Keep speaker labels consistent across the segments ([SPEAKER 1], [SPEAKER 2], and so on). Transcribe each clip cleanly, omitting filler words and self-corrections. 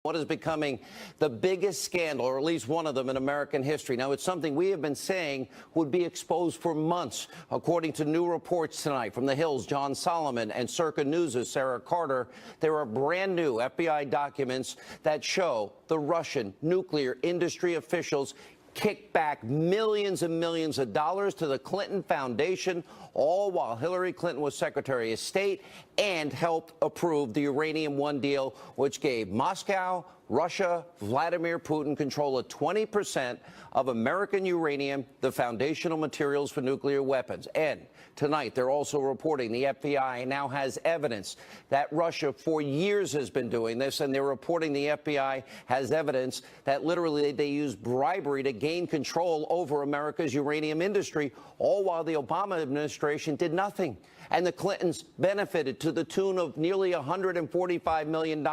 [SPEAKER 1] what is becoming the biggest scandal, or at least one of them in American history. Now, it's something we have been saying would be exposed for months. According to new reports tonight from The Hill's John Solomon and Circa News' Sarah Carter, there are brand new FBI documents that show the Russian nuclear industry officials kicked back millions and millions of dollars to the Clinton Foundation, all while Hillary Clinton was Secretary of State and helped approve the Uranium One deal, which gave Moscow, Russia, Vladimir Putin control of 20% of American uranium, the foundational materials for nuclear weapons. And tonight, they're also reporting the FBI now has evidence that Russia for years has been doing this, and they're reporting the FBI has evidence that literally they used bribery to gain control over America's uranium industry, all while the Obama administration did nothing. And the Clintons benefited to the tune of nearly $145 million.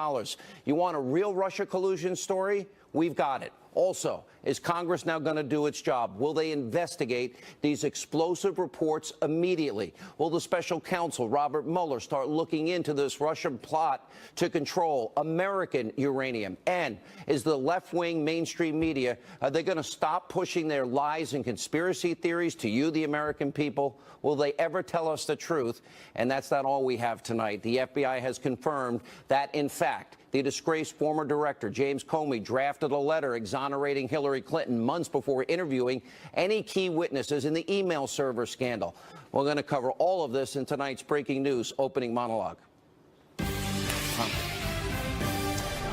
[SPEAKER 1] You want a real Russia collusion story? We've got it. Also, is Congress now going to do its job? Will they investigate these explosive reports immediately? Will the special counsel, Robert Mueller, start looking into this Russian plot to control American uranium? And is the left-wing mainstream media, are they going to stop pushing their lies and conspiracy theories to you, the American people? Will they ever tell us the truth? And that's not all we have tonight. The FBI has confirmed that, in fact, the disgraced former director, James Comey, drafted a letter exonerating Hillary Clinton months before interviewing any key witnesses in the email server scandal. We're going to cover all of this in tonight's Breaking News opening monologue.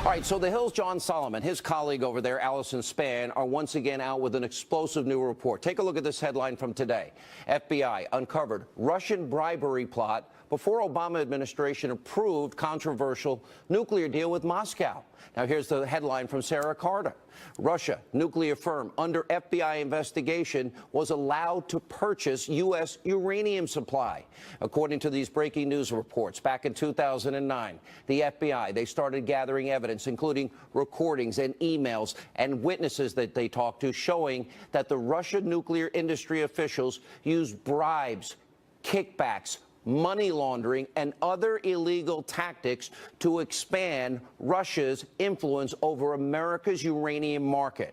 [SPEAKER 1] All right, so The Hill's John Solomon, his colleague over there, Allison Spann, are once again out with an explosive new report. Take a look at this headline from today. FBI uncovered Russian bribery plot before Obama administration approved controversial nuclear deal with Moscow. Now, here's the headline from Sarah Carter. Russia, nuclear firm under FBI investigation, was allowed to purchase U.S. uranium supply. According to these breaking news reports, back in 2009, the FBI, they started gathering evidence, including recordings and emails and witnesses that they talked to, showing that the Russian nuclear industry officials used bribes, kickbacks, money laundering, and other illegal tactics to expand Russia's influence over America's uranium market.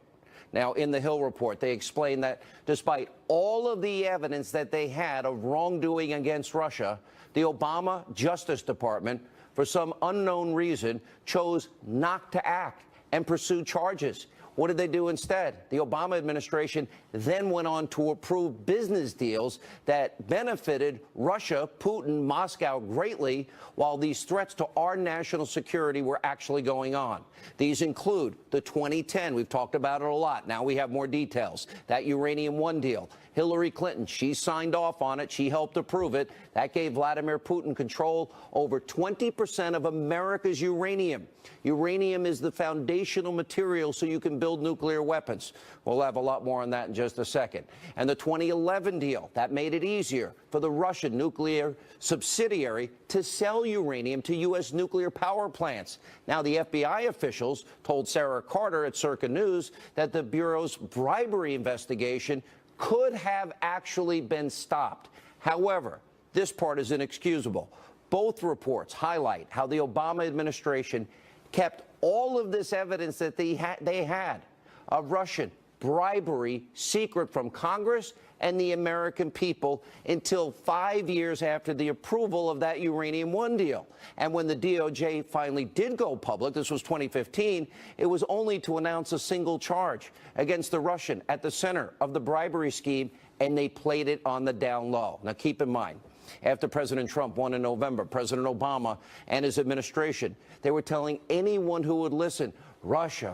[SPEAKER 1] Now, in the Hill report, they explain that despite all of the evidence that they had of wrongdoing against Russia, the Obama Justice Department, for some unknown reason, chose not to act and pursue charges. What did they do instead? The Obama administration then went on to approve business deals that benefited Russia, Putin, Moscow greatly, while these threats to our national security were actually going on. These include the 2010, we've talked about it a lot, now we have more details, that Uranium One deal. Hillary Clinton, she signed off on it, she helped approve it. That gave Vladimir Putin control over 20% of America's uranium. Uranium is the foundational material so you can build nuclear weapons. We'll have a lot more on that in just a second. And the 2011 deal, that made it easier for the Russian nuclear subsidiary to sell uranium to U.S. nuclear power plants. Now, the FBI officials told Sarah Carter at Circa News that the Bureau's bribery investigation could have actually been stopped. However, this part is inexcusable. Both reports highlight how the Obama administration kept all of this evidence that they had of Russian bribery secret from Congress and the American people until 5 years after the approval of that Uranium One deal. And when the DOJ finally did go public, this was 2015, it was only to announce a single charge against the Russian at the center of the bribery scheme, and they played it on the down low. Now, keep in mind, after President Trump won in November, President Obama and his administration, they were telling anyone who would listen, Russia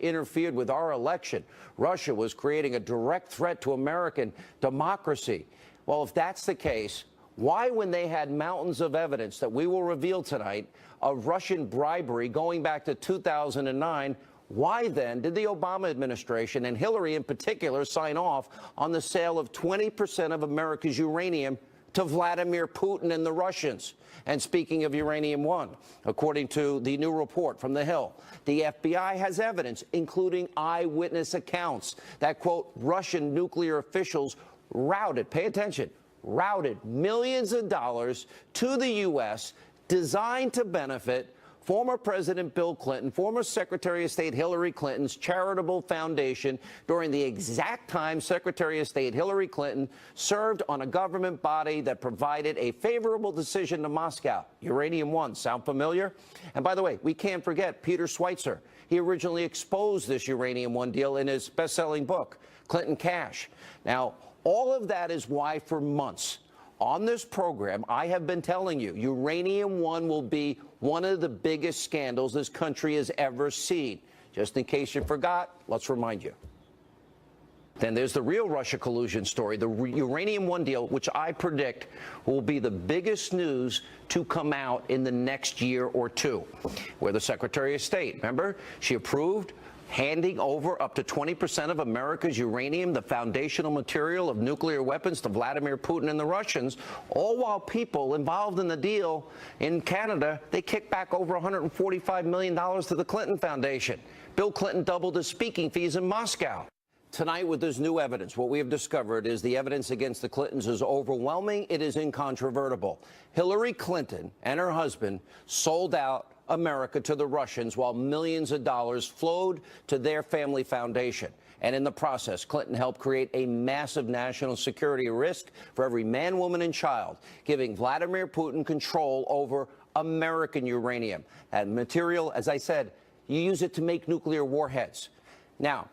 [SPEAKER 1] interfered with our election. Russia was creating a direct threat to American democracy. Well, if that's the case, why, when they had mountains of evidence that we will reveal tonight of Russian bribery going back to 2009, why then did the Obama administration, and Hillary in particular, sign off on the sale of 20% of America's uranium to Vladimir Putin and the Russians? And speaking of Uranium One, according to the new report from The Hill, the FBI has evidence, including eyewitness accounts, that, quote, Russian nuclear officials routed, pay attention, routed millions of dollars to the U.S. designed to benefit former President Bill Clinton, former Secretary of State Hillary Clinton's charitable foundation during the exact time Secretary of State Hillary Clinton served on a government body that provided a favorable decision to Moscow. Uranium One, sound familiar? And by the way, we can't forget Peter Schweitzer. He originally exposed this Uranium One deal in his best-selling book, Clinton Cash. Now, all of that is why for months on this program, I have been telling you, Uranium One will be one of the biggest scandals this country has ever seen. Just in case you forgot, let's remind you. Then there's the real Russia collusion story, the Uranium One deal, which I predict will be the biggest news to come out in the next year or two. Where the Secretary of State, remember, she approved handing over up to 20% of America's uranium, the foundational material of nuclear weapons, to Vladimir Putin and the Russians, all while people involved in the deal in Canada, they kicked back over $145 million to the Clinton Foundation. Bill Clinton doubled his speaking fees in Moscow. Tonight, with this new evidence, what we have discovered is the evidence against the Clintons is overwhelming. It is incontrovertible. Hillary Clinton and her husband sold out America to the Russians while millions of dollars flowed to their family foundation. And in the process, Clinton helped create a massive national security risk for every man, woman, and child, giving Vladimir Putin control over American uranium. And material, as I said, you use it to make nuclear warheads. Now,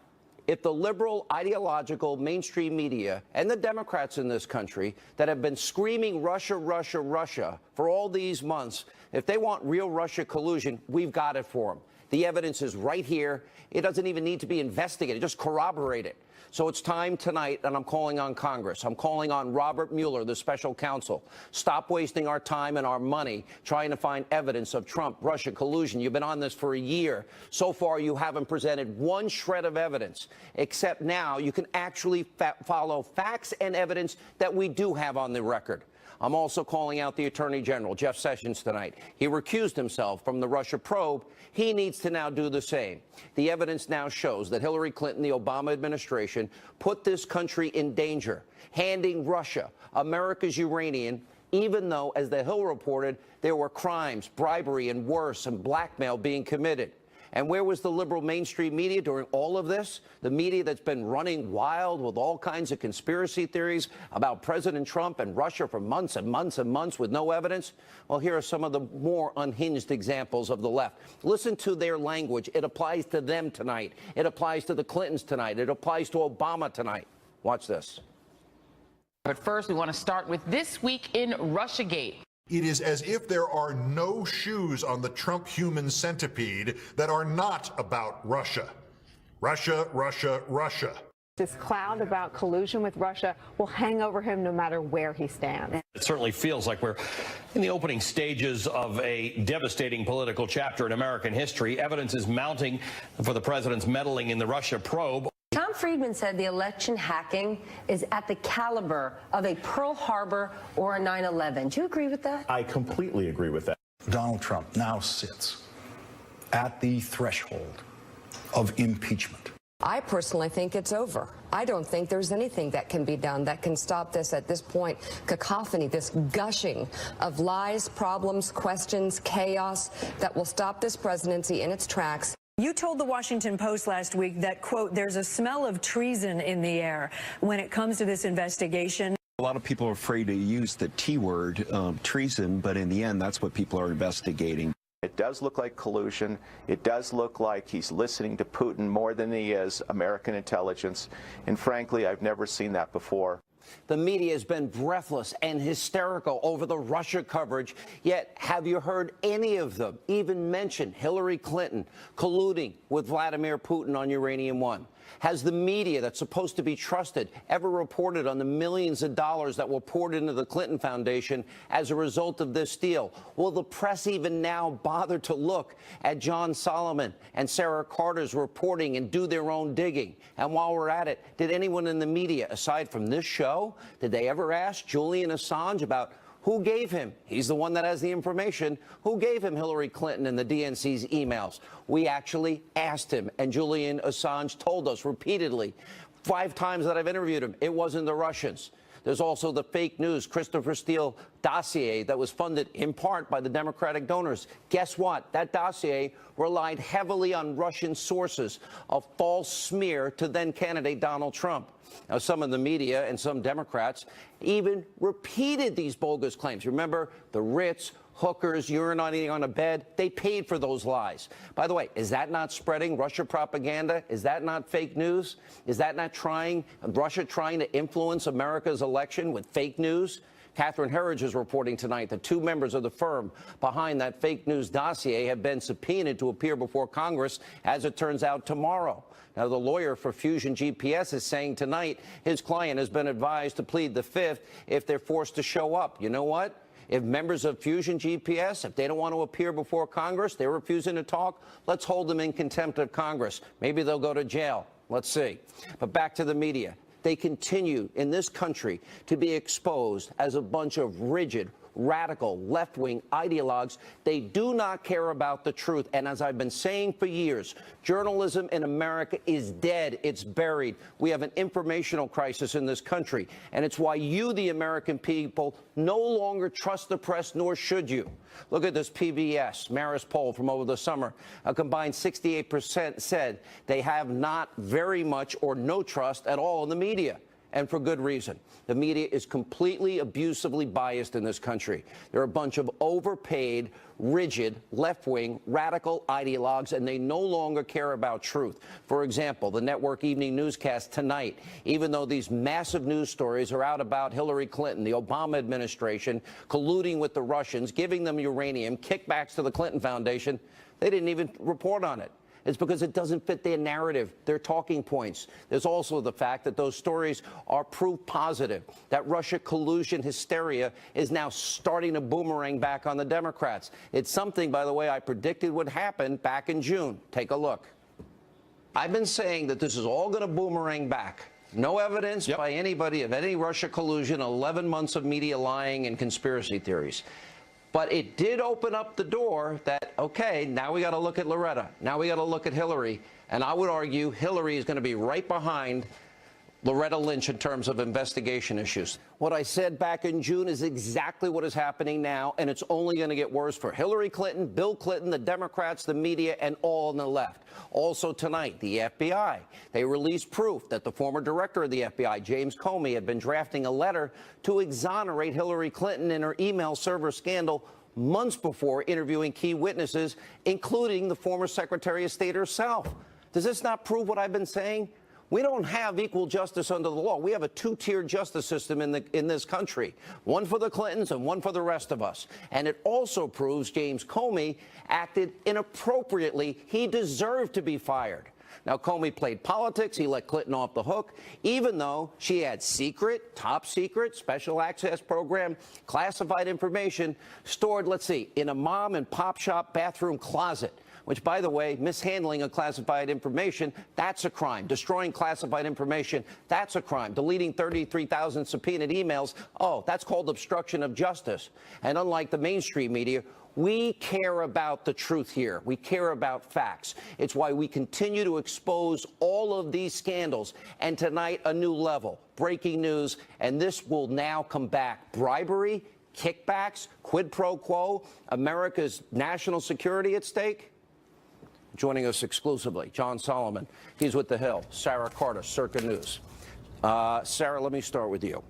[SPEAKER 1] if the liberal, ideological, mainstream media and the Democrats in this country that have been screaming Russia, Russia, Russia for all these months, if they want real Russia collusion, we've got it for them. The evidence is right here. It doesn't even need to be investigated. Just corroborate it. So it's time tonight, and I'm calling on Congress. I'm calling on Robert Mueller, the special counsel. Stop wasting our time and our money trying to find evidence of Trump-Russia collusion. You've been on this for a year. So far, you haven't presented one shred of evidence, except now you can actually follow facts and evidence that we do have on the record. I'm also calling out the Attorney General, Jeff Sessions, tonight. He recused himself from the Russia probe. He needs to now do the same. The evidence now shows that Hillary Clinton, the Obama administration, put this country in danger, handing Russia America's uranium, even though, as the Hill reported, there were crimes, bribery, and worse, and blackmail being committed. And where was the liberal mainstream media during all of this? The media that's been running wild with all kinds of conspiracy theories about President Trump and Russia for months and months and months with no evidence? Well, here are some of the more unhinged examples of the left. Listen to their language. It applies to them tonight. It applies to the Clintons tonight. It applies to Obama tonight. Watch this.
[SPEAKER 2] But first, we want to start with This Week in Russiagate.
[SPEAKER 3] It is as if there are no shoes on the Trump human centipede that are not about Russia. Russia, Russia, Russia.
[SPEAKER 4] This cloud about collusion with Russia will hang over him no matter where he stands.
[SPEAKER 5] It certainly feels like we're in the opening stages of a devastating political chapter in American history. Evidence is mounting for the president's meddling in the Russia probe.
[SPEAKER 6] Tom Friedman said the election hacking is at the caliber of a Pearl Harbor or a 9/11. Do you agree with that?
[SPEAKER 7] I completely agree with that.
[SPEAKER 8] Donald Trump now sits at the threshold of impeachment.
[SPEAKER 9] I personally think it's over. I don't think there's anything that can be done that can stop this at this point. Cacophony, this gushing of lies, problems, questions, chaos that will stop this presidency in its tracks.
[SPEAKER 10] You told the Washington Post last week that, quote, there's a smell of treason in the air when it comes to this investigation.
[SPEAKER 11] A lot of people are afraid to use the T word, treason, but in the end, that's what people are investigating.
[SPEAKER 12] It does look like collusion. It does look like he's listening to Putin more than he is American intelligence. And frankly, I've never seen that before.
[SPEAKER 1] The media has been breathless and hysterical over the Russia coverage, yet have you heard any of them even mention Hillary Clinton colluding with Vladimir Putin on Uranium One? Has the media that's supposed to be trusted ever reported on the millions of dollars that were poured into the Clinton Foundation as a result of this deal? Will the press even now bother to look at John Solomon and Sarah Carter's reporting and do their own digging? And while we're at it, did anyone in the media, aside from this show, did they ever ask Julian Assange about who gave him? He's the one that has the information. Who gave him Hillary Clinton and the DNC's emails? We actually asked him, and Julian Assange told us repeatedly, 5 times that I've interviewed him, it wasn't the Russians. There's also the fake news Christopher Steele dossier that was funded in part by the Democratic donors. Guess what? That dossier relied heavily on Russian sources, a false smear to then-candidate Donald Trump. Now, some of the media and some Democrats even repeated these bogus claims. Remember the Ritz, hookers, urinating on a bed? They paid for those lies. By the way, is that not spreading Russia propaganda? Is that not fake news? Is that not Russia trying to influence America's election with fake news? Catherine Herridge is reporting tonight that 2 members of the firm behind that fake news dossier have been subpoenaed to appear before Congress, as it turns out, tomorrow. Now, the lawyer for Fusion GPS is saying tonight his client has been advised to plead the Fifth if they're forced to show up. You know what? If members of Fusion GPS, if they don't want to appear before Congress, they're refusing to talk, let's hold them in contempt of Congress. Maybe they'll go to jail. Let's see. But back to the media. They continue in this country to be exposed as a bunch of rigid, radical, left-wing ideologues. They do not care about the truth. And as I've been saying for years, journalism in America is dead. It's buried. We have an informational crisis in this country. And it's why you, the American people, no longer trust the press, nor should you. Look at this PBS Marist poll from over the summer. A combined 68% said they have not very much or no trust at all in the media. And for good reason. The media is completely abusively biased in this country. They're a bunch of overpaid, rigid, left-wing, radical ideologues, and they no longer care about truth. For example, the network evening newscast tonight, even though these massive news stories are out about Hillary Clinton, the Obama administration, colluding with the Russians, giving them uranium, kickbacks to the Clinton Foundation, they didn't even report on it. It's because it doesn't fit their narrative, their talking points. There's also the fact that those stories are proof positive, that Russia collusion hysteria is now starting to boomerang back on the Democrats. It's something, by the way, I predicted would happen back in June. Take a look. I've been saying that this is all going to boomerang back. No evidence by anybody of any Russia collusion, 11 months of media lying and conspiracy theories. But it did open up the door that, okay, now we got to look at Loretta. Now we got to look at Hillary. And I would argue Hillary is going to be right behind Loretta Lynch in terms of investigation issues. What I said back in June is exactly what is happening now, and it's only going to get worse for Hillary Clinton, Bill Clinton, the Democrats, the media, and all on the left. Also tonight, the FBI. They released proof that the former director of the FBI, James Comey, had been drafting a letter to exonerate Hillary Clinton in her email server scandal months before interviewing key witnesses, including the former Secretary of State herself. Does this not prove what I've been saying? We don't have equal justice under the law. We have a two-tiered justice system in this country, one for the Clintons and one for the rest of us. And it also proves James Comey acted inappropriately. He deserved to be fired. Now, Comey played politics. He let Clinton off the hook, even though she had secret, top secret, special access program, classified information stored, let's see, in a mom and pop shop bathroom closet. Which, by the way, mishandling of classified information, that's a crime. Destroying classified information, that's a crime. Deleting 33,000 subpoenaed emails, oh, that's called obstruction of justice. And unlike the mainstream media, we care about the truth here. We care about facts. It's why we continue to expose all of these scandals. And tonight, a new level. Breaking news, and this will now come back. Bribery, kickbacks, quid pro quo, America's national security at stake. Joining us exclusively, John Solomon. He's with The Hill. Sarah Carter, Circa News. Sarah, let me start with you.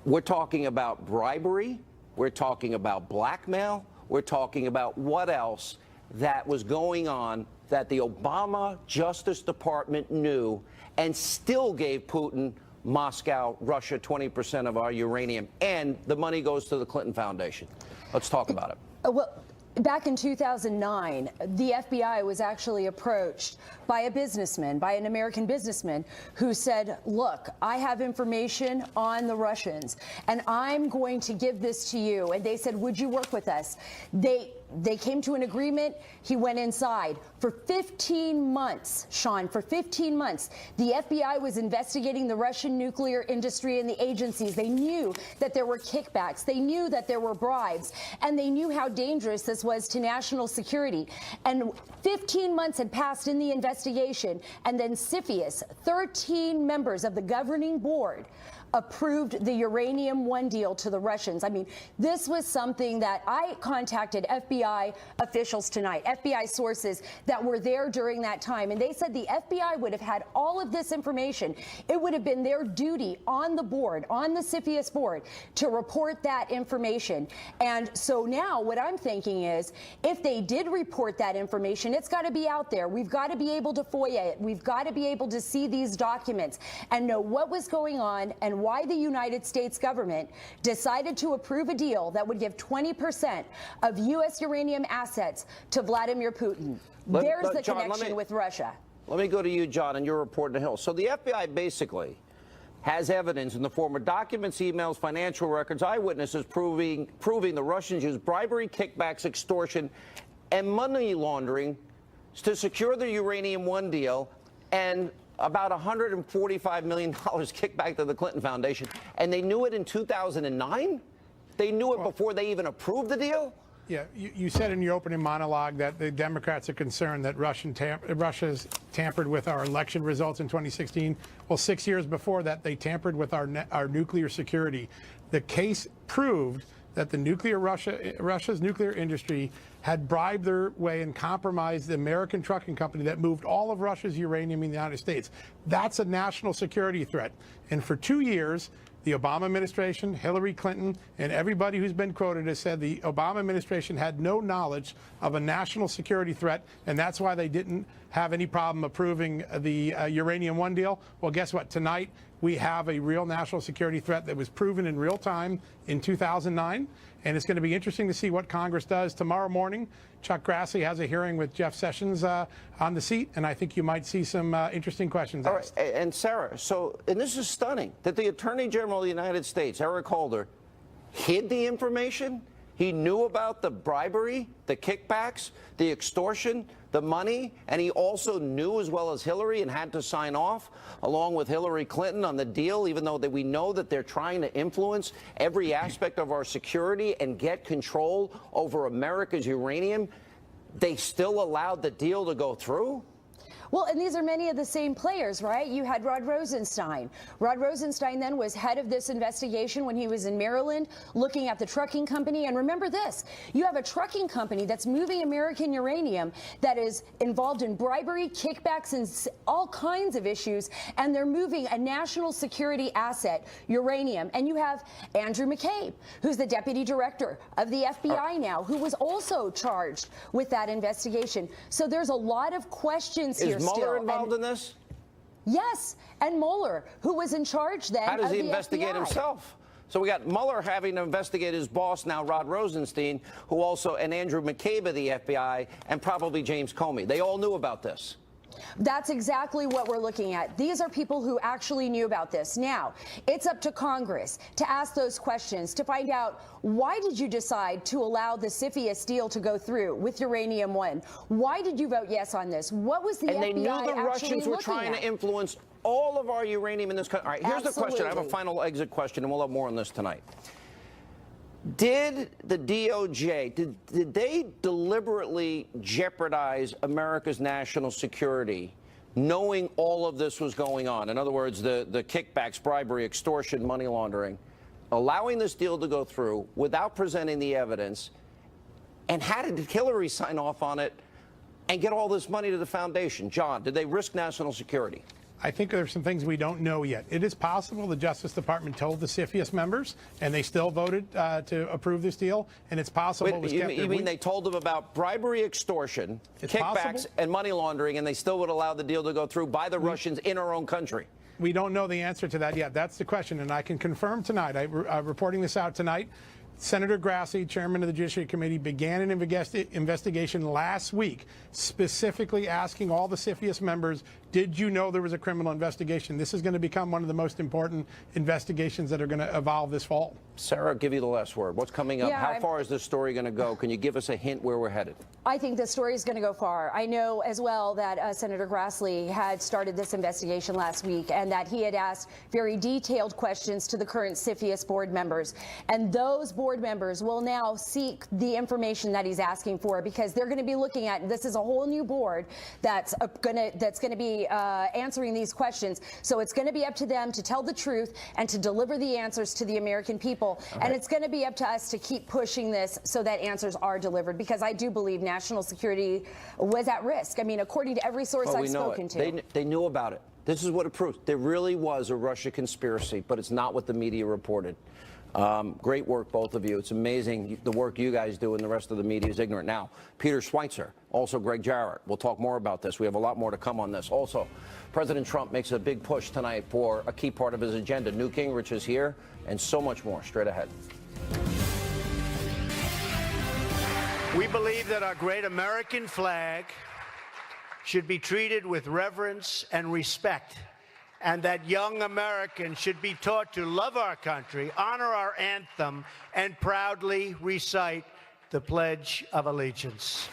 [SPEAKER 1] We're talking about bribery. We're talking about blackmail. We're talking about what else that was going on that the Obama Justice Department knew and still gave Putin, Moscow, Russia 20% of our uranium, and the money goes to the Clinton Foundation. Let's talk about it.
[SPEAKER 7] Well, back in 2009, the FBI was actually approached by a businessman, by an American businessman, who said, look, I have information on the Russians, and I'm going to give this to you. And they said, would you work with us? They They came to an agreement. He went inside. For 15 months, Sean, for 15 months, the FBI was investigating the Russian nuclear industry and the agencies. They knew that there were kickbacks. They knew that there were bribes. And they knew how dangerous this was to national security. And 15 months had passed in the investigation. And then CFIUS, 13 members of the governing board, approved the Uranium One deal to the Russians. I mean, this was something that I contacted FBI officials tonight, FBI sources that were there during that time, and they said the FBI would have had all of this information. It would have been their duty on the board, on the CFIUS board, to report that information. And so now what I'm thinking is, if they did report that information, it's got to be out there. We've got to be able to FOIA it. We've got to be able to see these documents and know what was going on and why the United States government decided to approve a deal that would give 20% of U.S. uranium assets to Vladimir Putin. There's the
[SPEAKER 1] John,
[SPEAKER 7] connection with Russia.
[SPEAKER 1] Let me go to you, John, and your report on the Hill. So the FBI basically has evidence in the form of documents, emails, financial records, eyewitnesses proving the Russians used bribery, kickbacks, extortion, and money laundering to secure the Uranium One deal, and about $145 million kicked back to the Clinton Foundation. And they knew it in 2009? They knew it before they even approved the deal?
[SPEAKER 13] Yeah, you said in your opening monologue that the Democrats are concerned that Russia's tampered with our election results in 2016. Well, 6 years before that, they tampered with our nuclear security. The case proved that the Russia's nuclear industry had bribed their way and compromised the American trucking company that moved all of Russia's uranium in the United States. That's a national security threat. And for 2 years, the Obama administration, Hillary Clinton, and everybody who's been quoted has said the Obama administration had no knowledge of a national security threat, and that's why they didn't have any problem approving the Uranium One deal. Well, guess what? Tonight, we have a real national security threat that was proven in real time in 2009, and it's going to be interesting to see what Congress does. Tomorrow morning, Chuck Grassley has a hearing with Jeff Sessions on the seat, and I think you might see some interesting questions asked.
[SPEAKER 1] All right, and Sarah, and this is stunning, that the Attorney General of the United States, Eric Holder, hid the information. He knew about the bribery, the kickbacks, the extortion, the money, and he also knew, as well as Hillary, and had to sign off along with Hillary Clinton on the deal, even though we know that they're trying to influence every aspect of our security and get control over America's uranium. They still allowed the deal to go through?
[SPEAKER 7] Well, and these are many of the same players, right? You had Rod Rosenstein. Rod Rosenstein then was head of this investigation when he was in Maryland, looking at the trucking company. And remember this, you have a trucking company that's moving American uranium that is involved in bribery, kickbacks, and all kinds of issues. And they're moving a national security asset, uranium. And you have Andrew McCabe, who's the deputy director of the FBI now, who was also charged with that investigation. So there's a lot of questions here.
[SPEAKER 1] Is Mueller involved in this?
[SPEAKER 7] Yes, and Mueller, who was in charge then.
[SPEAKER 1] How does he
[SPEAKER 7] of the
[SPEAKER 1] investigate
[SPEAKER 7] FBI.
[SPEAKER 1] himself? So we got Mueller having to investigate his boss now, Rod Rosenstein, who also, and Andrew McCabe of the FBI, and probably James Comey. They all knew about this.
[SPEAKER 7] That's exactly what we're looking at. These are people who actually knew about this. Now, it's up to Congress to ask those questions, to find out, why did you decide to allow the CFIUS deal to go through with Uranium One? Why did you vote yes on this? What was the FBI
[SPEAKER 1] actually looking at? And they knew the Russians were trying to influence all of our uranium in this country. All right, here's the question. I have a final exit question, and we'll have more on this tonight. Did the DOJ, did they deliberately jeopardize America's national security, knowing all of this was going on? In other words, the kickbacks, bribery, extortion, money laundering, allowing this deal to go through without presenting the evidence, and how did Hillary sign off on it and get all this money to the foundation? John, did they risk national security?
[SPEAKER 13] I think there's some things we don't know yet. It is possible the Justice Department told the CFIUS members, and they still voted to approve this deal. And it's possible it was kept.
[SPEAKER 1] You mean they told them about bribery, extortion, kickbacks, and money laundering, and they still would allow the deal to go through by the Russians in our own country?
[SPEAKER 13] We don't know the answer to that yet. That's the question, and I can confirm tonight. I'm reporting this out tonight. Senator Grassley, chairman of the Judiciary Committee, began an investigation last week, specifically asking all the CFIUS members, did you know there was a criminal investigation? This is going to become one of the most important investigations that are going to evolve this fall.
[SPEAKER 1] Sarah, I'll give you the last word. What's coming up? How far is this story going to go? Can you give us a hint where we're headed?
[SPEAKER 7] I think the story is going to go far. I know as well that Senator Grassley had started this investigation last week and that he had asked very detailed questions to the current CFIUS board members. And those board members will now seek the information that he's asking for, because they're going to be looking at, this is a whole new board that's going to be answering these questions. So it's going to be up to them to tell the truth and to deliver the answers to the American people. Okay. And it's going to be up to us to keep pushing this so that answers are delivered, because I do believe national security was at risk. I mean, according to every source I've spoken to.
[SPEAKER 1] They knew about it. This is what it proves. There really was a Russia conspiracy, but it's not what the media reported. Great work, both of you. It's amazing the work you guys do, and the rest of the media is ignorant. Now, Peter Schweitzer, also Greg Jarrett. We'll talk more about this. We have a lot more to come on this. Also, President Trump makes a big push tonight for a key part of his agenda. Newt Gingrich is here, and so much more straight ahead.
[SPEAKER 14] We believe that our great American flag should be treated with reverence and respect, and that young Americans should be taught to love our country, honor our anthem, and proudly recite the Pledge of Allegiance.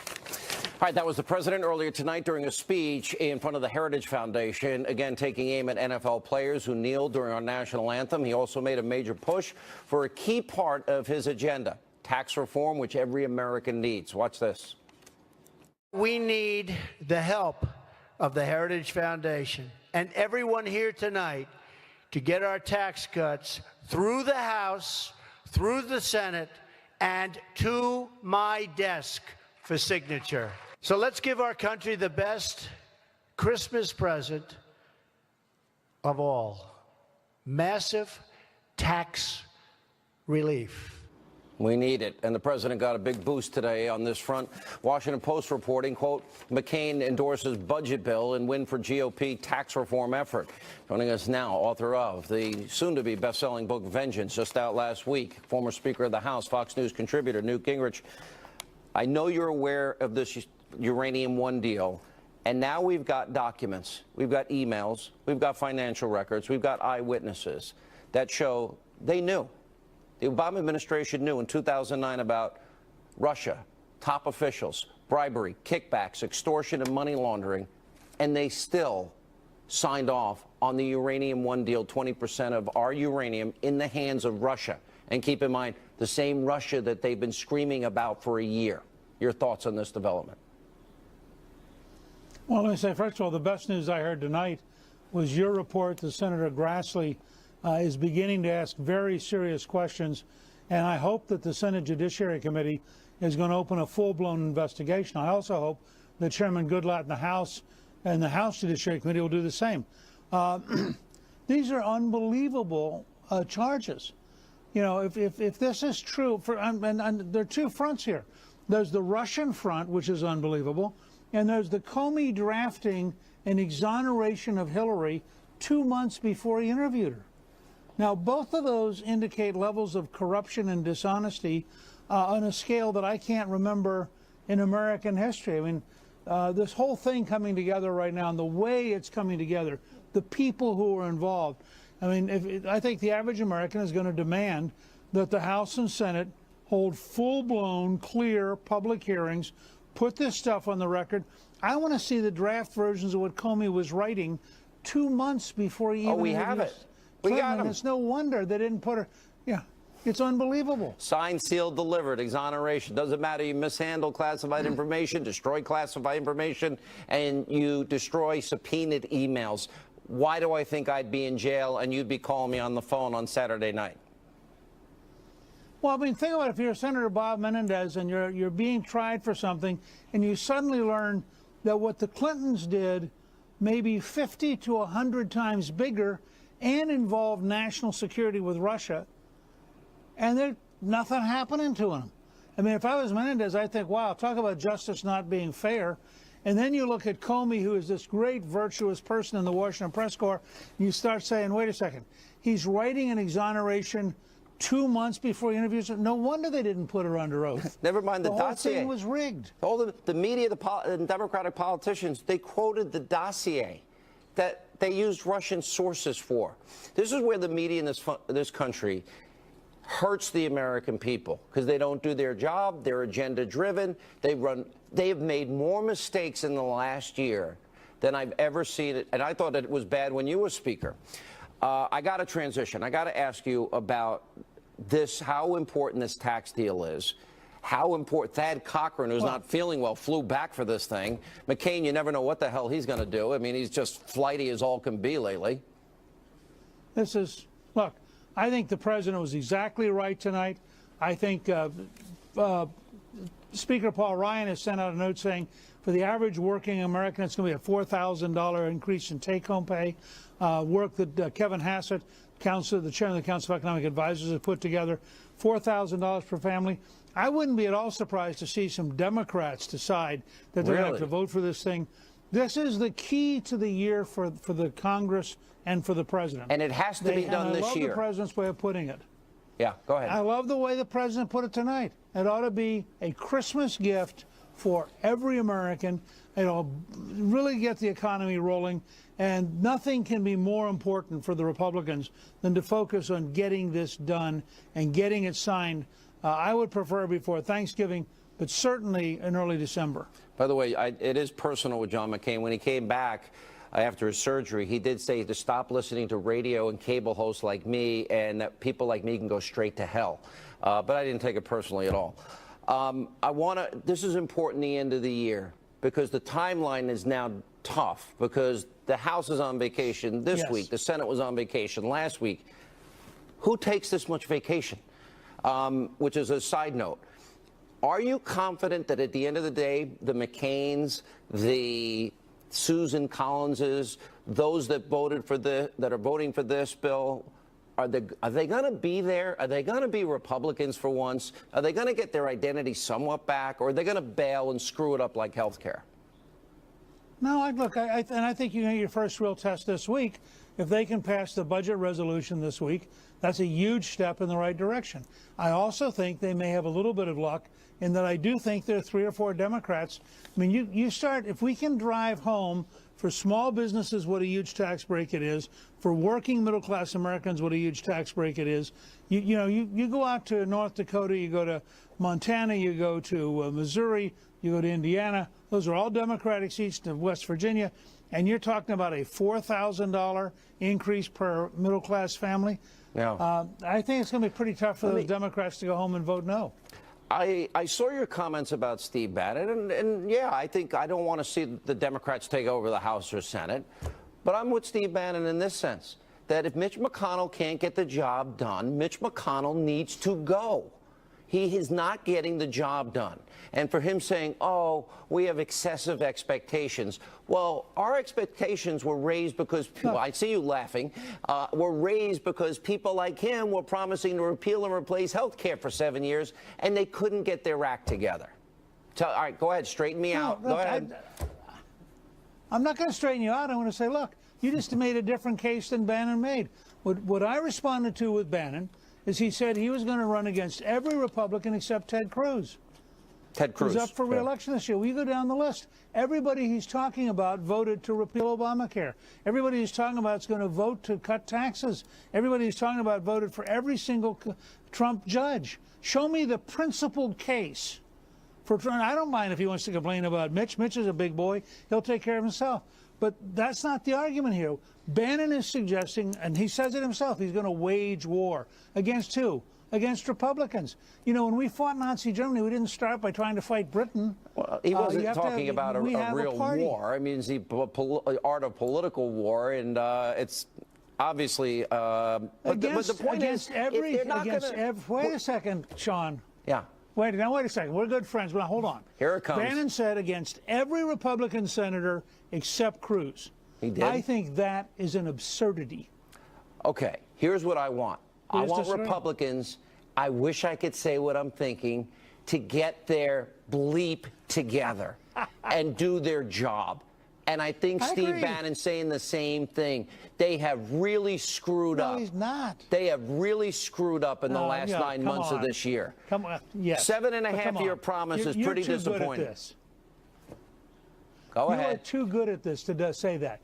[SPEAKER 1] All right, that was the president earlier tonight during a speech in front of the Heritage Foundation, again taking aim at NFL players who kneeled during our national anthem. He also made a major push for a key part of his agenda, tax reform, which every American needs. Watch this.
[SPEAKER 14] We need the help of the Heritage Foundation and everyone here tonight to get our tax cuts through the House, through the Senate, and to my desk for signature. So let's give our country the best Christmas present of all: massive tax relief.
[SPEAKER 1] We need it, and the president got a big boost today on this front. Washington Post reporting, quote, McCain endorses budget bill and win for GOP tax reform effort. Joining us now, author of the soon-to-be best-selling book Vengeance, just out last week, former Speaker of the House, Fox News contributor Newt Gingrich. I know you're aware of this Uranium One deal, and now we've got documents, we've got emails, we've got financial records, we've got eyewitnesses that show they knew. The Obama administration knew in 2009 about Russia, top officials, bribery, kickbacks, extortion, and money laundering, and they still signed off on the Uranium One deal, 20% of our uranium in the hands of Russia. And keep in mind, the same Russia that they've been screaming about for a year. Your thoughts on this development?
[SPEAKER 15] Well, let me say, first of all, the best news I heard tonight was your report that Senator Grassley is beginning to ask very serious questions, and I hope that the Senate Judiciary Committee is going to open a full-blown investigation. I also hope that Chairman Goodlatte in the House and the House Judiciary Committee will do the same. These are unbelievable charges. You know, if this is true, and there are two fronts here. There's the Russian front, which is unbelievable, and there's the Comey drafting an exoneration of Hillary 2 months before he interviewed her. Now, both of those indicate levels of corruption and dishonesty on a scale that I can't remember in American history. I mean, this whole thing coming together right now, and the way it's coming together, the people who are involved. I mean, I think the average American is going to demand that the House and Senate hold full-blown, clear public hearings, put this stuff on the record. I want to see the draft versions of what Comey was writing 2 months before he even...
[SPEAKER 1] Oh, we have it. We got him.
[SPEAKER 15] It's no wonder they didn't put her... Yeah, it's unbelievable.
[SPEAKER 1] Signed, sealed, delivered, exoneration. Doesn't matter. You mishandle classified information, destroy classified information, and you destroy subpoenaed emails. Why do I think I'd be in jail and you'd be calling me on the phone on Saturday night?
[SPEAKER 15] Well, I mean, think about it. If you're Senator Bob Menendez and you're being tried for something, and you suddenly learn that what the Clintons did may be 50 to 100 times bigger and involved national security with Russia, and there's nothing happening to them. I mean, if I was Menendez, I'd think, wow, talk about justice not being fair. And then you look at Comey, who is this great, virtuous person in the Washington press corps, and you start saying, wait a second, he's writing an exoneration 2 months before he interviews her. No wonder they didn't put her under oath.
[SPEAKER 1] Never mind the dossier.
[SPEAKER 15] The whole thing was rigged.
[SPEAKER 1] All the media, the Democratic politicians, they quoted the dossier that they used Russian sources for. This is where the media in this country hurts the American people because they don't do their job. They're agenda driven. They've made more mistakes in the last year than I've ever seen it. And I thought it was bad when you were Speaker. I got to transition. I got to ask you about this, how important this tax deal is. How important Thad Cochran, who's not feeling well, flew back for this thing. McCain, you never know what the hell he's going to do. I mean, he's just flighty as all can be lately.
[SPEAKER 15] This is, look, I think the president was exactly right tonight. I think Speaker Paul Ryan has sent out a note saying for the average working American, it's going to be a $4,000 increase in take-home pay. Work that Kevin Hassett, the chairman of the Council of Economic Advisors, has put together, $4,000 per family. I wouldn't be at all surprised to see some Democrats decide that they're going to have to vote for this thing. This is the key to the year for the Congress and for the president.
[SPEAKER 1] And it has to be done this year.
[SPEAKER 15] I love the president's way of putting it.
[SPEAKER 1] Yeah, go ahead.
[SPEAKER 15] I love the way the president put it tonight. It ought to be a Christmas gift for every American. It'll really get the economy rolling. And nothing can be more important for the Republicans than to focus on getting this done and getting it signed. I would prefer before Thanksgiving, but certainly in early December.
[SPEAKER 1] By the way, it is personal with John McCain. When he came back after his surgery, he did say to stop listening to radio and cable hosts like me, and that people like me can go straight to hell. But I didn't take it personally at all. This is important the end of the year, because the timeline is now tough, because the House is on vacation this week. The Senate was on vacation last week. Who takes this much vacation? Which is a side note. Are you confident that at the end of the day, the McCains, the Susan Collinses, those that voted for that are voting for this bill, are they going to be there? Are they going to be Republicans for once? Are they going to get their identity somewhat back, or are they going to bail and screw it up like health care?
[SPEAKER 15] No, look, I think you get your first real test this week. If they can pass the budget resolution this week, that's a huge step in the right direction. I also think they may have a little bit of luck in that I do think there are 3 or 4 Democrats. I mean, you start, if we can drive home for small businesses what a huge tax break it is, for working middle class Americans what a huge tax break it is. You go out to North Dakota, you go to Montana, you go to Missouri, you go to Indiana. Those are all Democratic seats, to West Virginia, and you're talking about a $4,000 increase per middle class family.
[SPEAKER 1] Yeah.
[SPEAKER 15] I think it's going to be pretty tough for those Democrats to go home and vote no.
[SPEAKER 1] I saw your comments about Steve Bannon, and yeah, I think I don't want to see the Democrats take over the House or Senate, but I'm with Steve Bannon in this sense, that if Mitch McConnell can't get the job done, Mitch McConnell needs to go. He is not getting the job done. And for him saying, oh, we have excessive expectations. Well, our expectations were raised because, well, I see you laughing, were raised because people like him were promising to repeal and replace health care for 7 years, and they couldn't get their act together. All right, go ahead, straighten me out. Go ahead.
[SPEAKER 15] I'm not going to straighten you out. I want to say, look, you just made a different case than Bannon made. What I responded to with Bannon is he said he was going to run against every Republican except Ted Cruz.
[SPEAKER 1] Ted Cruz.
[SPEAKER 15] Who's up for re-election this year. We go down the list. Everybody he's talking about voted to repeal Obamacare. Everybody he's talking about is going to vote to cut taxes. Everybody he's talking about voted for every single Trump judge. Show me the principled case for Trump. I don't mind if he wants to complain about Mitch. Mitch is a big boy. He'll take care of himself. But that's not the argument here. Bannon is suggesting, and he says it himself, he's going to wage war. Against who? Against Republicans. You know, when we fought Nazi Germany, we didn't start by trying to fight Britain.
[SPEAKER 1] Well, he wasn't talking about a real war. I mean, it's the art of political war, and it's obviously. But the point is,
[SPEAKER 15] wait a second, Sean.
[SPEAKER 1] Yeah.
[SPEAKER 15] Wait a second. We're good friends, but hold on.
[SPEAKER 1] Here it comes.
[SPEAKER 15] Bannon said against every Republican senator except Cruz.
[SPEAKER 1] He did?
[SPEAKER 15] I think that is an absurdity.
[SPEAKER 1] Okay, here's what I want. I want
[SPEAKER 15] disagree.
[SPEAKER 1] Republicans, I wish I could say what I'm thinking, to get their bleep together and do their job. And I think Steve Bannon's saying the same thing. They have really screwed up.
[SPEAKER 15] No, he's not.
[SPEAKER 1] They have really screwed up in the last 9 months of this year.
[SPEAKER 15] Come on, yes.
[SPEAKER 1] 7.5-year promise is pretty disappointing.
[SPEAKER 15] You're too good at this.
[SPEAKER 1] Go ahead.
[SPEAKER 15] You are too good at this to say that.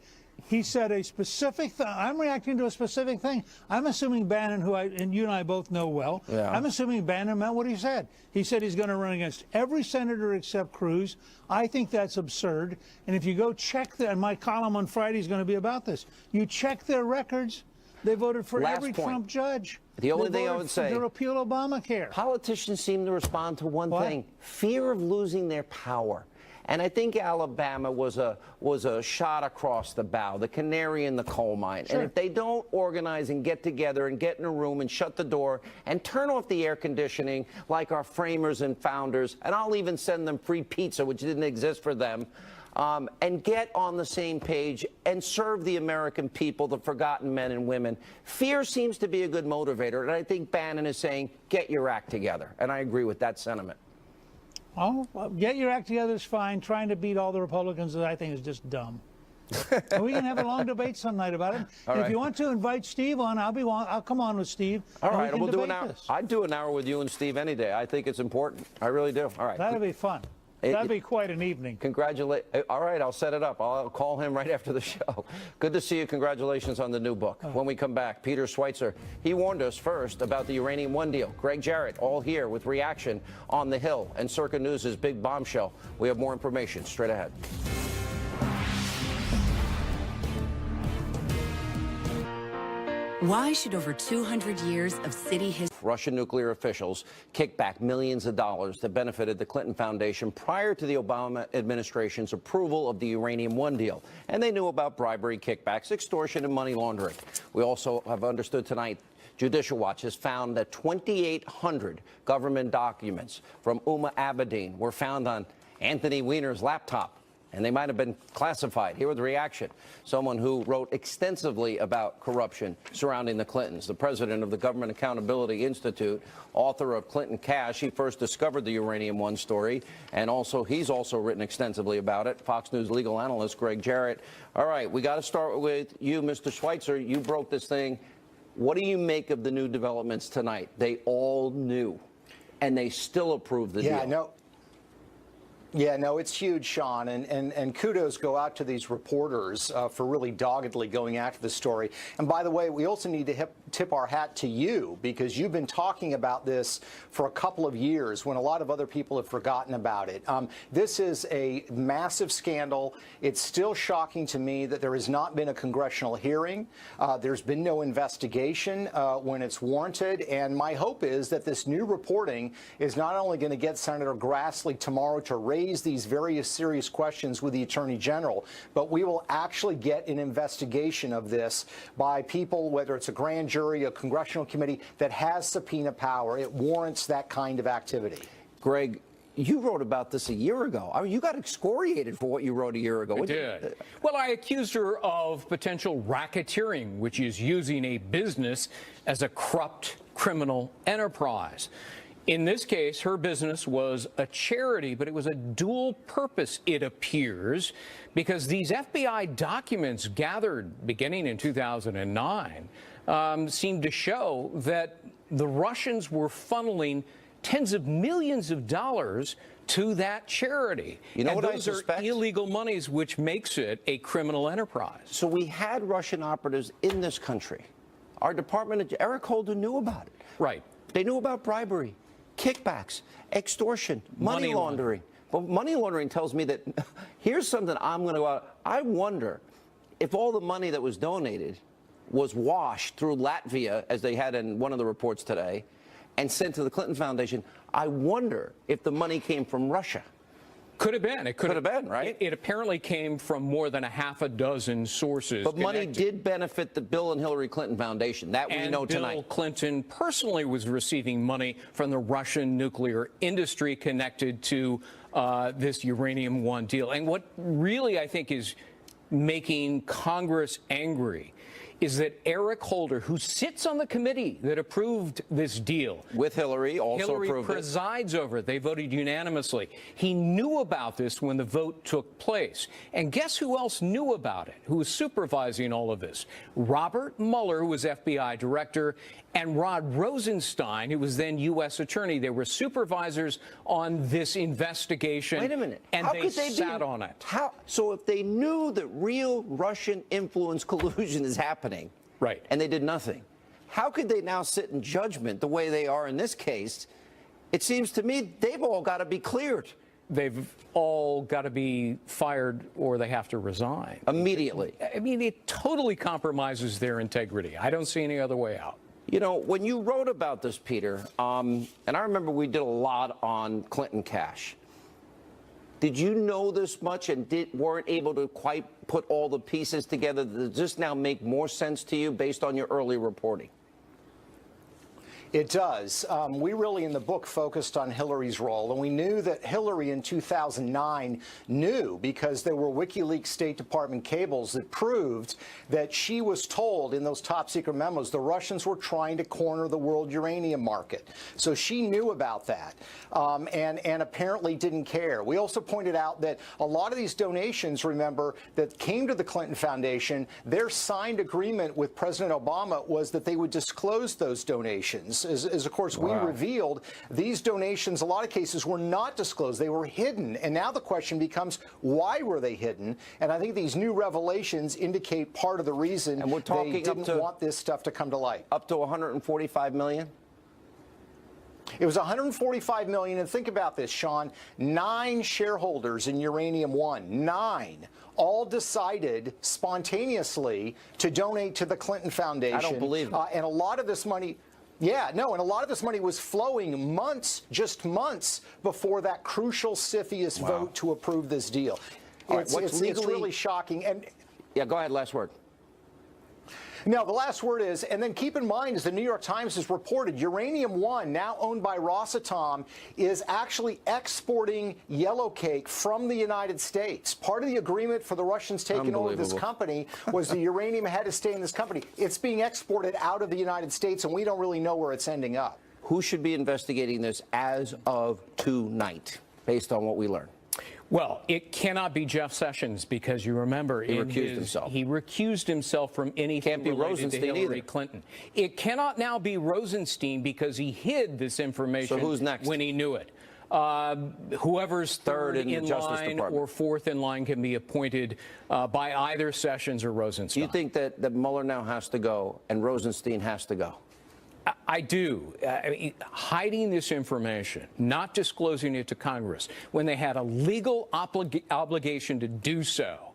[SPEAKER 15] He said a specific thing. I'm reacting to a specific thing. I'm assuming Bannon, who and you and I both know well, I'm assuming Bannon meant what he said. He said he's going to run against every senator except Cruz. I think that's absurd. And if you go check and my column on Friday is going to be about this. You check their records. They voted for every Trump judge.
[SPEAKER 1] The only thing I would say,
[SPEAKER 15] to repeal Obamacare.
[SPEAKER 1] Politicians seem to respond to one thing: fear of losing their power. And I think Alabama was a shot across the bow, the canary in the coal mine.
[SPEAKER 15] Sure.
[SPEAKER 1] And if they don't organize and get together and get in a room and shut the door and turn off the air conditioning like our framers and founders, and I'll even send them free pizza, which didn't exist for them, and get on the same page and serve the American people, the forgotten men and women. Fear seems to be a good motivator, and I think Bannon is saying, get your act together. And I agree with that sentiment.
[SPEAKER 15] Oh, well, get your act together is fine. Trying to beat all the Republicans, I think, is just dumb. And we can have a long debate some night about it. If you want to invite Steve on, I'll come on with Steve.
[SPEAKER 1] All right, we'll do an hour. I'd do an hour with you and Steve any day. I think it's important. I really do. All right.
[SPEAKER 15] That'd be fun. That'd be quite an evening.
[SPEAKER 1] All right, I'll set it up. I'll call him right after the show. Good to see you. Congratulations on the new book. When we come back, Peter Schweitzer, he warned us first about the Uranium One deal. Greg Jarrett, all here with reaction on the Hill and Circa News' big bombshell. We have more information straight ahead.
[SPEAKER 16] Why should over 200 years of city history...
[SPEAKER 1] Russian nuclear officials kicked back millions of dollars that benefited the Clinton Foundation prior to the Obama administration's approval of the Uranium One deal. And they knew about bribery, kickbacks, extortion, and money laundering. We also have understood tonight Judicial Watch has found that 2,800 government documents from Uma Abedin were found on Anthony Weiner's laptop, and they might have been classified. Here with the reaction, someone who wrote extensively about corruption surrounding the Clintons, the president of the Government Accountability Institute, author of Clinton Cash. He first discovered the Uranium One story, and he's also written extensively about it. Fox News legal analyst Greg Jarrett. All right, we got to start with you, Mr. Schweitzer. You broke this thing. What do you make of the new developments tonight? They all knew, and they still approved the deal.
[SPEAKER 17] Yeah, no, it's huge, Sean, and kudos go out to these reporters for really doggedly going after the story. And by the way, we also need to tip our hat to you, because you've been talking about this for a couple of years when a lot of other people have forgotten about it. This is a massive scandal. It's still shocking to me that there has not been a congressional hearing. There's been no investigation when it's warranted. And my hope is that this new reporting is not only going to get Senator Grassley tomorrow to raise these various serious questions with the Attorney General, but we will actually get an investigation of this by people, whether it's a grand jury, a congressional committee that has subpoena power. It warrants that kind of activity.
[SPEAKER 1] Greg, you wrote about this a year ago. I mean, you got excoriated for what you wrote a year ago.
[SPEAKER 18] I did. Well, I accused her of potential racketeering, which is using a business as a corrupt criminal enterprise. In this case, her business was a charity, but it was a dual purpose, it appears, because these FBI documents gathered beginning in 2009 seemed to show that the Russians were funneling tens of millions of dollars to that charity.
[SPEAKER 1] You know
[SPEAKER 18] and
[SPEAKER 1] what
[SPEAKER 18] those
[SPEAKER 1] I suspect?
[SPEAKER 18] Are illegal monies, which makes it a criminal enterprise.
[SPEAKER 1] So we had Russian operatives in this country. Our Department, Eric Holder knew about it.
[SPEAKER 18] Right.
[SPEAKER 1] They knew about bribery, kickbacks, extortion, money laundering. But money laundering tells me that here's something I'm going to go out. I wonder if all the money that was donated was washed through Latvia, as they had in one of the reports today, and sent to the Clinton Foundation. I wonder if the money came from Russia.
[SPEAKER 18] Could have been. It could have
[SPEAKER 1] been, right?
[SPEAKER 18] It apparently came from more than a half a dozen sources.
[SPEAKER 1] But money did benefit the Bill and Hillary Clinton Foundation. That we know tonight.
[SPEAKER 18] Bill Clinton personally was receiving money from the Russian nuclear industry connected to this Uranium One deal. And what really I think is making Congress angry is that Eric Holder, who sits on the committee that approved this deal,
[SPEAKER 1] with Hillary,
[SPEAKER 18] Hillary presides over it. They voted unanimously. He knew about this when the vote took place. And guess who else knew about it, who was supervising all of this? Robert Mueller, who was FBI director, and Rod Rosenstein, who was then U.S. attorney. They were supervisors on this investigation.
[SPEAKER 1] Wait a minute.
[SPEAKER 18] And
[SPEAKER 1] How
[SPEAKER 18] they
[SPEAKER 1] could they
[SPEAKER 18] sat on it.
[SPEAKER 1] So if they knew that real Russian influence collusion is happening,
[SPEAKER 18] right,
[SPEAKER 1] and they did nothing, how could they now sit in judgment the way they are in this case? It seems to me they've all got to be cleared.
[SPEAKER 18] They've all got to be fired or they have to resign.
[SPEAKER 1] Immediately.
[SPEAKER 18] I mean, it totally compromises their integrity. I don't see any other way out.
[SPEAKER 1] You know, when you wrote about this, Peter, and I remember we did a lot on Clinton cash. Did you know this much and weren't able to quite put all the pieces together? Does this now make more sense to you based on your early reporting?
[SPEAKER 17] It does. We really, in the book, focused on Hillary's role, and we knew that Hillary in 2009 knew because there were WikiLeaks State Department cables that proved that she was told in those top-secret memos the Russians were trying to corner the world uranium market. So she knew about that and apparently didn't care. We also pointed out that a lot of these donations, remember, that came to the Clinton Foundation, their signed agreement with President Obama was that they would disclose those donations. As of course, we revealed, these donations, a lot of cases, were not disclosed. They were hidden. And now the question becomes, why were they hidden? And I think these new revelations indicate part of the reason
[SPEAKER 1] and we're talking
[SPEAKER 17] they didn't want this stuff to come to light.
[SPEAKER 1] Up to $145 million?
[SPEAKER 17] It was $145 million. And think about this, Sean. 9 shareholders in Uranium One, 9, all decided spontaneously to donate to the Clinton Foundation.
[SPEAKER 1] I don't believe it.
[SPEAKER 17] And a lot of this money... Yeah, no, and a lot of this money was flowing just months before that crucial CFIUS vote to approve this deal. It's really shocking. And
[SPEAKER 1] yeah, go ahead, last word.
[SPEAKER 17] No, the last word is, and then keep in mind, as the New York Times has reported, Uranium One, now owned by Rosatom, is actually exporting yellowcake from the United States. Part of the agreement for the Russians taking over this company was the uranium had to stay in this company. It's being exported out of the United States, and we don't really know where it's ending up.
[SPEAKER 1] Who should be investigating this as of tonight, based on what we learned?
[SPEAKER 18] Well, it cannot be Jeff Sessions because you remember
[SPEAKER 1] he recused
[SPEAKER 18] himself from anything related to Hillary Clinton. It cannot now be Rosenstein because he hid this information.
[SPEAKER 1] So who's next?
[SPEAKER 18] When he knew it. Whoever's third in line or fourth in line can be appointed by either Sessions or Rosenstein.
[SPEAKER 1] Do you think that Mueller now has to go and Rosenstein has to go?
[SPEAKER 18] I do. I mean, hiding this information, not disclosing it to Congress when they had a legal obligation to do so,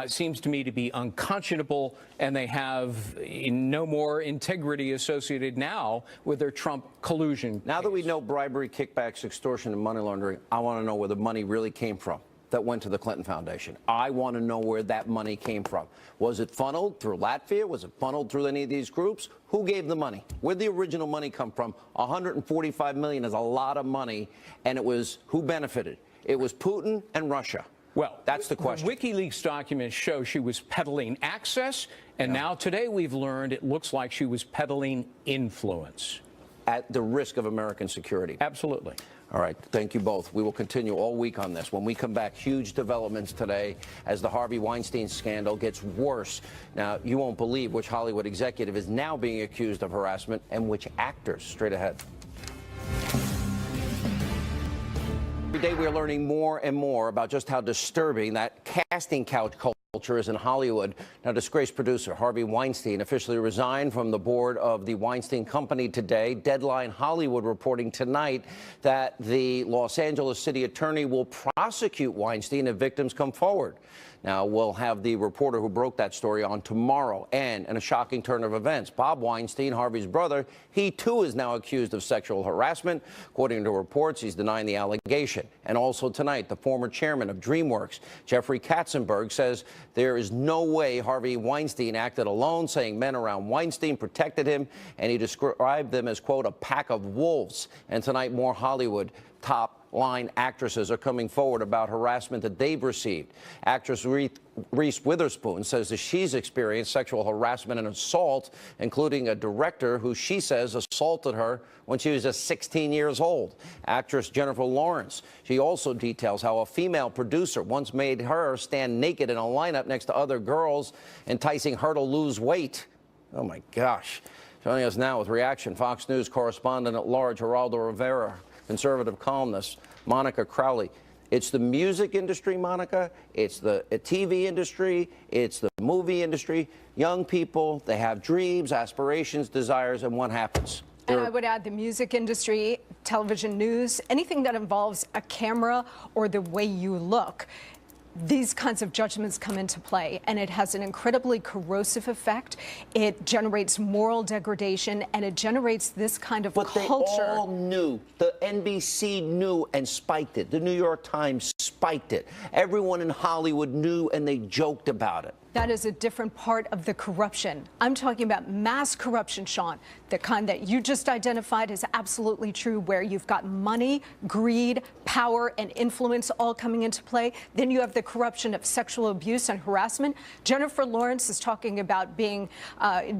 [SPEAKER 18] seems to me to be unconscionable, and they have no more integrity associated now with their Trump collusion.
[SPEAKER 1] Now that we know bribery, kickbacks, extortion, and money laundering, I want to know where the money really came from that went to the Clinton Foundation. I want to know where that money came from. Was it funneled through Latvia? Was it funneled through any of these groups? Who gave the money? Where'd the original money come from? $145 million is a lot of money, and it was who benefited? It was Putin and Russia.
[SPEAKER 18] Well,
[SPEAKER 1] that's the question.
[SPEAKER 18] The WikiLeaks documents show she was peddling access, and now today we've learned it looks like she was peddling influence.
[SPEAKER 1] At the risk of American security.
[SPEAKER 18] Absolutely.
[SPEAKER 1] All right. Thank you both. We will continue all week on this. When we come back, huge developments today as the Harvey Weinstein scandal gets worse. Now, you won't believe which Hollywood executive is now being accused of harassment and which actors. Straight ahead. Every day we are learning more and more about just how disturbing that casting couch culture is in Hollywood. Now, disgraced producer Harvey Weinstein officially resigned from the board of the Weinstein Company today. Deadline Hollywood reporting tonight that the Los Angeles city attorney will prosecute Weinstein if victims come forward. Now, we'll have the reporter who broke that story on tomorrow. And in a shocking turn of events, Bob Weinstein, Harvey's brother, he too is now accused of sexual harassment. According to reports, he's denying the allegation. And also tonight, the former chairman of DreamWorks, Jeffrey Katzenberg, says there is no way Harvey Weinstein acted alone, saying men around Weinstein protected him, and he described them as, quote, a pack of wolves. And tonight, more Hollywood top front-line actresses are coming forward about harassment that they've received. Actress Reese Witherspoon says that she's experienced sexual harassment and assault, including a director who she says assaulted her when she was just 16 years old. Actress Jennifer Lawrence, she also details how a female producer once made her stand naked in a lineup next to other girls, enticing her to lose weight. Oh my gosh. Joining us now with reaction, Fox News correspondent-at-large Geraldo Rivera, conservative columnist Monica Crowley. It's the music industry, Monica. It's the TV industry. It's the movie industry. Young people, they have dreams, aspirations, desires, and what happens?
[SPEAKER 19] And I would add the music industry, television news, anything that involves a camera or the way you look. These kinds of judgments come into play, and it has an incredibly corrosive effect. It generates moral degradation, and it generates this kind of culture.
[SPEAKER 1] But they all knew. The NBC knew and spiked it. The New York Times spiked it. Everyone in Hollywood knew, and they joked about it.
[SPEAKER 19] That is a different part of the corruption. I'm talking about mass corruption, Sean. The kind that you just identified is absolutely true, where you've got money, greed, power, and influence all coming into play. Then you have the corruption of sexual abuse and harassment. Jennifer Lawrence is talking about being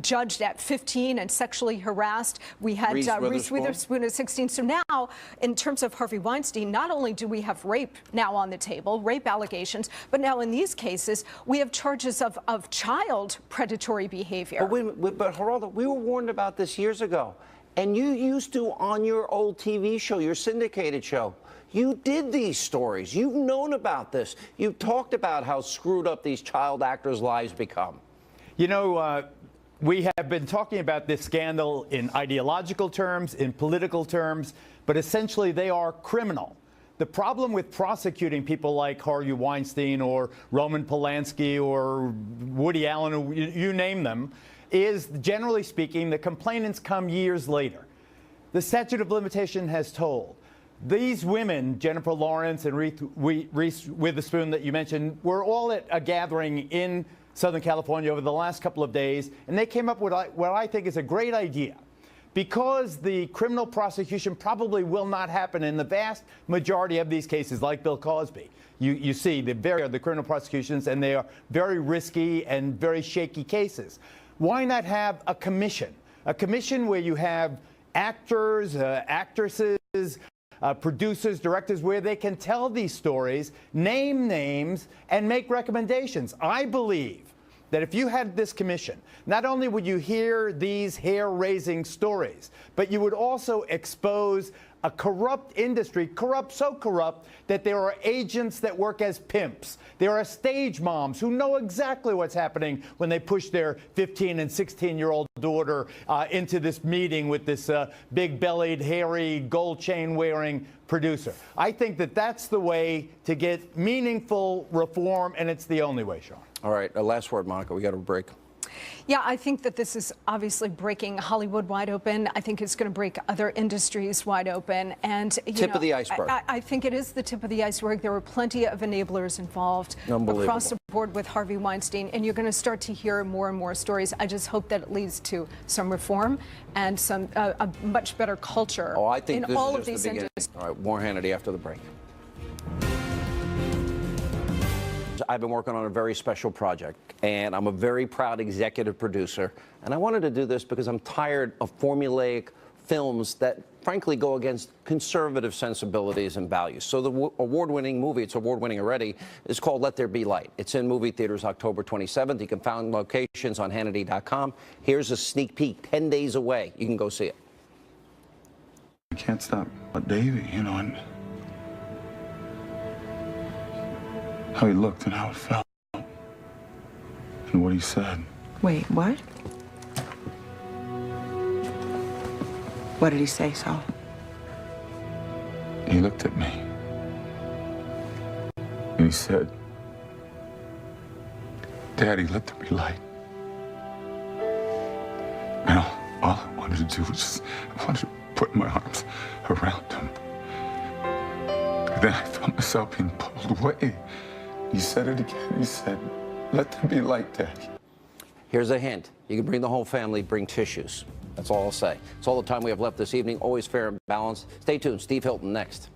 [SPEAKER 19] judged at 15 and sexually harassed. We had Reese Witherspoon at 16. So now, in terms of Harvey Weinstein, not only do we have rape now on the table, rape allegations, but now in these cases, we have charges of child predatory behavior.
[SPEAKER 1] But Geraldo, we were warned about this years ago. And you used to, on your old TV show, your syndicated show, you did these stories. You've known about this. You've talked about how screwed up these child actors' lives become.
[SPEAKER 20] You know, we have been talking about this scandal in ideological terms, in political terms, but essentially they are criminal. The problem with prosecuting people like Harvey Weinstein or Roman Polanski or Woody Allen, you name them, is, generally speaking, the complainants come years later. The statute of limitation has told. These women, Jennifer Lawrence and Reese Witherspoon that you mentioned, were all at a gathering in Southern California over the last couple of days, and they came up with what I think is a great idea. Because the criminal prosecution probably will not happen in the vast majority of these cases, like Bill Cosby. You see the criminal prosecutions, and they are very risky and very shaky cases. Why not have a commission? A commission where you have actors, actresses, producers, directors, where they can tell these stories, name names, and make recommendations. I believe that if you had this commission, not only would you hear these hair-raising stories, but you would also expose a corrupt industry, so corrupt that there are agents that work as pimps. There are stage moms who know exactly what's happening when they push their 15 and 16-year-old daughter into this meeting with this big-bellied, hairy, gold chain-wearing producer. I think that that's the way to get meaningful reform, and it's the only way, Sean.
[SPEAKER 1] All right, last word, Monica. We got to break.
[SPEAKER 19] Yeah, I think that this is obviously breaking Hollywood wide open. I think it's going to break other industries wide open. And
[SPEAKER 1] tip of the iceberg.
[SPEAKER 19] I think it is the tip of the iceberg. There were plenty of enablers involved across the board with Harvey Weinstein, and you're going to start to hear more and more stories. I just hope that it leads to some reform and some a much better culture in all of these industries.
[SPEAKER 1] All right, more Hannity after the break. I've been working on a very special project, and I'm a very proud executive producer. And I wanted to do this because I'm tired of formulaic films that, frankly, go against conservative sensibilities and values. So the award-winning movie, it's award-winning already, is called Let There Be Light. It's in movie theaters October 27th. You can find locations on Hannity.com. Here's a sneak peek, 10 days away. You can go see it.
[SPEAKER 21] I can't stop Davey, you know, and how he looked and how it felt and what he said.
[SPEAKER 22] Wait, what? What did he say, Saul?
[SPEAKER 21] He looked at me and he said, Daddy, let there be light. And all I wanted to do was just, I wanted to put my arms around him. And then I felt myself being pulled away. He said it again. He said, let there be light, Daddy.
[SPEAKER 1] Here's a hint. You can bring the whole family, bring tissues. That's all I'll say. It's all the time we have left this evening. Always fair and balanced. Stay tuned. Steve Hilton next.